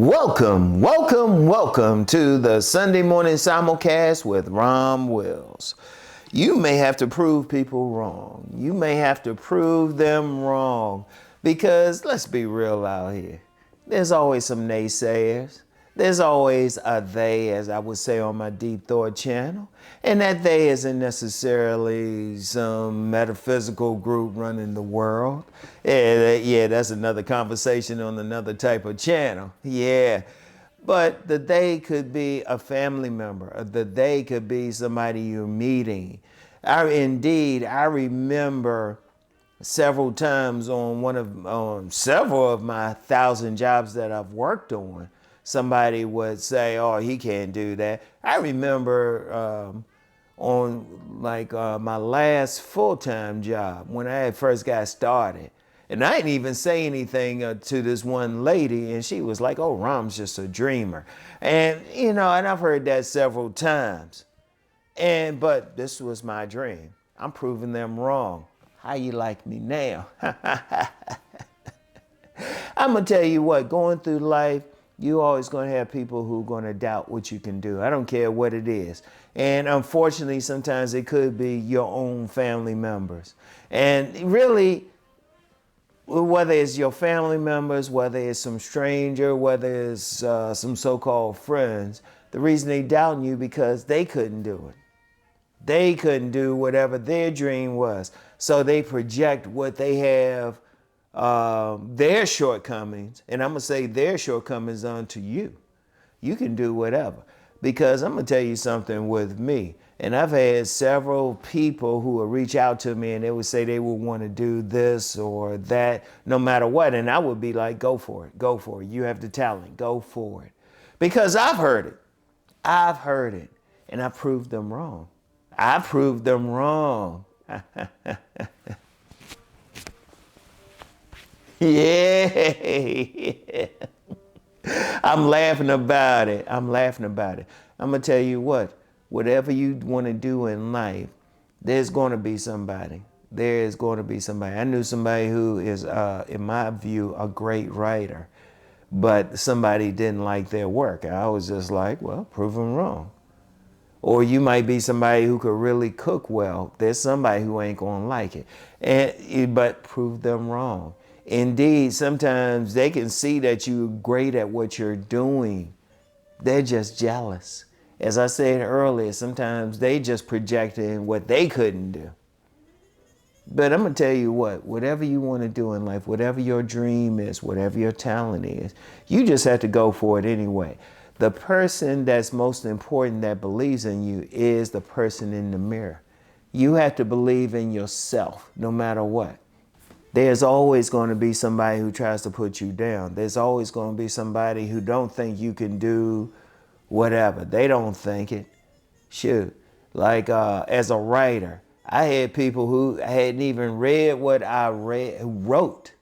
Welcome to the Sunday morning simulcast with RomWills. You may have to prove people wrong. You may have to prove them wrong because let's be real out here. There's always some naysayers. There's always a they, as I would say on my Deep Thought channel. And that they isn't necessarily some metaphysical group running the world. Yeah, that's another conversation on another type of channel. Yeah. But the they could be a family member. The they could be somebody you're meeting. I remember several times on several of my 1,000 jobs that I've worked on, somebody would say, "Oh, he can't do that." I remember on my last full-time job when I had first got started, and I didn't even say anything to this one lady, and she was like, "Oh, Rom's just a dreamer," and and I've heard that several times, but this was my dream. I'm proving them wrong. How you like me now? I'm gonna tell you what, going through life, you're always going to have people who are going to doubt what you can do. I don't care what it is. And unfortunately, sometimes it could be your own family members. And really, whether it's your family members, whether it's some stranger, whether it's some so-called friends, the reason they doubting you because they couldn't do it. They couldn't do whatever their dream was. So they project what they have, their shortcomings, and I'm going to say their shortcomings onto you. You can do whatever. Because I'm going to tell you something with me. And I've had several people who will reach out to me and they would say they would want to do this or that, no matter what. And I would be like, go for it. Go for it. You have the talent. Go for it. Because I've heard it. I've heard it. And I proved them wrong. I proved them wrong. Yeah. I'm laughing about it. I'm going to tell you what, whatever you want to do in life, there's going to be somebody. There is going to be somebody. I knew somebody who is, in my view, a great writer, but somebody didn't like their work. I was just like, well, prove them wrong. Or you might be somebody who could really cook well. There's somebody who ain't going to like it. But prove them wrong. Indeed, sometimes they can see that you're great at what you're doing. They're just jealous. As I said earlier, sometimes they just projecting what they couldn't do. But I'm going to tell you what, whatever you want to do in life, whatever your dream is, whatever your talent is, you just have to go for it anyway. The person that's most important that believes in you is the person in the mirror. You have to believe in yourself no matter what. There's always going to be somebody who tries to put you down. There's always going to be somebody who don't think you can do whatever. They don't think it. Shoot. As a writer, I had people who hadn't even read what I wrote.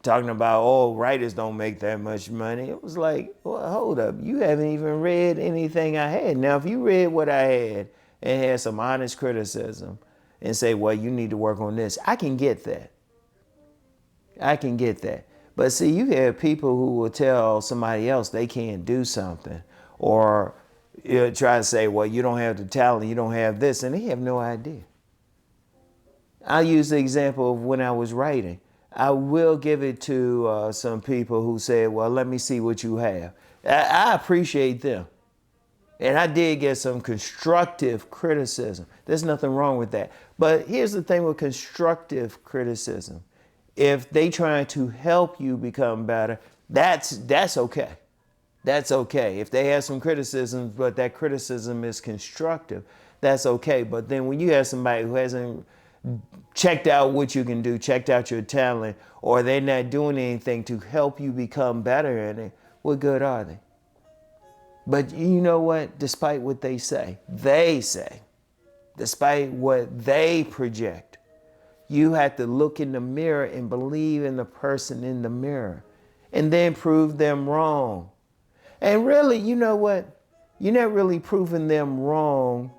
Talking about, oh, writers don't make that much money. It was like, well, hold up. You haven't even read anything I had. Now, if you read what I had and had some honest criticism and say, well, you need to work on this, I can get that. But see, you have people who will tell somebody else they can't do something or try to say, well, you don't have the talent, you don't have this, and they have no idea. I'll use the example of when I was writing. I will give it to some people who said, well, let me see what you have. I appreciate them. And I did get some constructive criticism. There's nothing wrong with that. But here's the thing with constructive criticism. If they trying to help you become better, that's okay. That's okay. If they have some criticisms, but that criticism is constructive, that's okay. But then when you have somebody who hasn't checked out what you can do, checked out your talent, or they're not doing anything to help you become better in it, what good are they? But you know what? Despite what they say, despite what they project, you have to look in the mirror and believe in the person in the mirror and then prove them wrong. And really, you know what? You're not really proving them wrong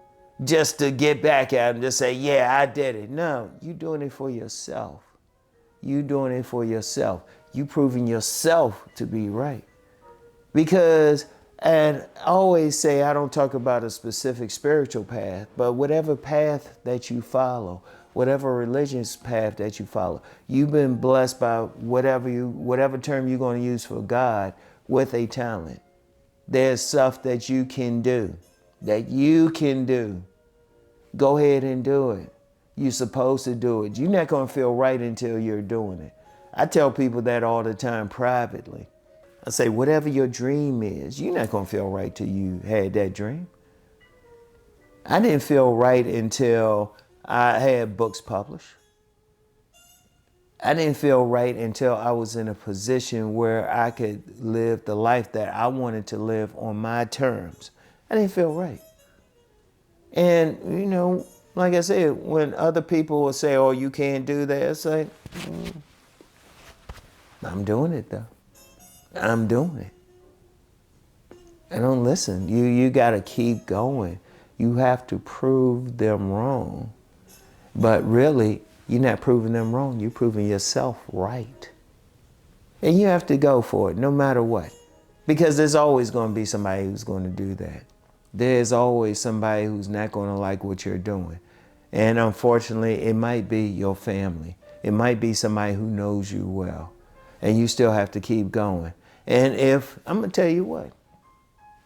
just to get back at them and just say, yeah, I did it. No, you're doing it for yourself. You proving yourself to be right. Because, and I always say, I don't talk about a specific spiritual path, but whatever path that you follow, whatever religious path that you follow, you've been blessed by whatever term you're going to use for God, with a talent. There's stuff that you can do, Go ahead and do it. You're supposed to do it. You're not going to feel right until you're doing it. I tell people that all the time privately. I say, whatever your dream is, you're not going to feel right till you had that dream. I didn't feel right until I had books published. I didn't feel right until I was in a position where I could live the life that I wanted to live on my terms. I didn't feel right. And, you know, like I said, when other people will say, oh, you can't do that, it's like, I'm doing it though. I'm doing it. And don't listen. You got to keep going. You have to prove them wrong. But really, you're not proving them wrong. You're proving yourself right. And you have to go for it no matter what. Because there's always going to be somebody who's going to do that. There's always somebody who's not going to like what you're doing. And unfortunately, it might be your family. It might be somebody who knows you well. And you still have to keep going. And I'm going to tell you what,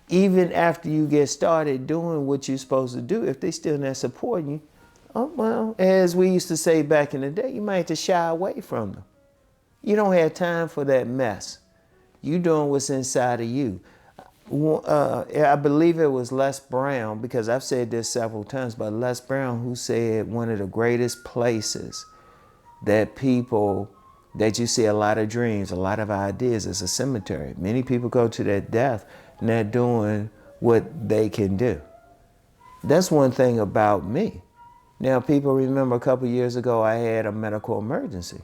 even after you get started doing what you're supposed to do, if they still not supporting you, oh, well, as we used to say back in the day, you might have to shy away from them. You don't have time for that mess. You doing what's inside of you. I believe it was Les Brown, because I've said this several times, but Les Brown, who said one of the greatest places that you see a lot of dreams, a lot of ideas, is a cemetery. Many people go to their death not doing what they can do. That's one thing about me. Now, people remember a couple years ago I had a medical emergency.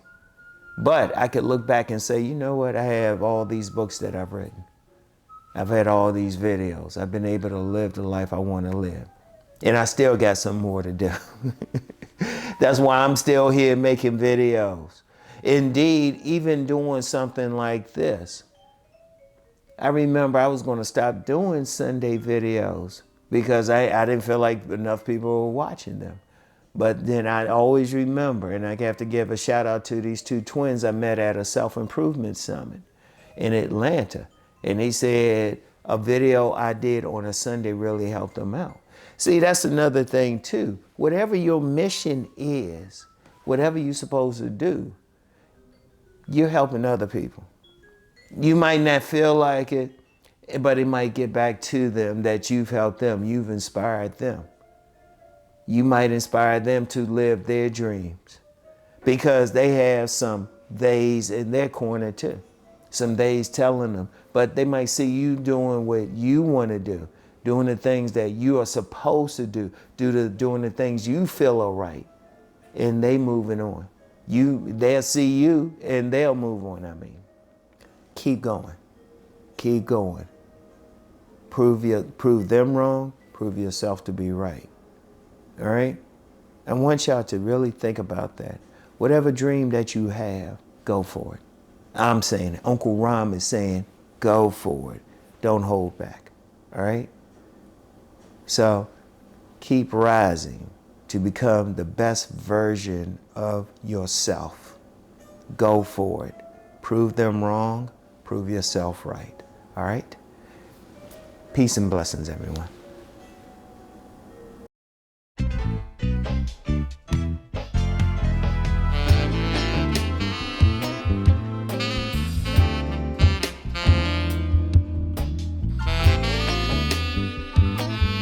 But I could look back and say, you know what? I have all these books that I've written. I've had all these videos. I've been able to live the life I want to live. And I still got some more to do. That's why I'm still here making videos. Indeed, even doing something like this. I remember I was going to stop doing Sunday videos because I didn't feel like enough people were watching them. But then I always remember, and I have to give a shout out to these two twins I met at a self-improvement summit in Atlanta. And they said a video I did on a Sunday really helped them out. See, that's another thing too. Whatever your mission is, whatever you're supposed to do, you're helping other people. You might not feel like it, but it might get back to them that you've helped them, you've inspired them. You might inspire them to live their dreams because they have some theys in their corner too. Some days telling them, but they might see you doing what you want to do, doing the things that you are supposed to do, doing the things you feel are right, and they moving on. They'll see you and they'll move on. Keep going, keep going. Prove them wrong, prove yourself to be right. All right? I want y'all to really think about that. Whatever dream that you have, go for it. I'm saying it. Uncle Rom is saying, go for it. Don't hold back. All right? So keep rising to become the best version of yourself. Go for it. Prove them wrong. Prove yourself right. All right? Peace and blessings, everyone.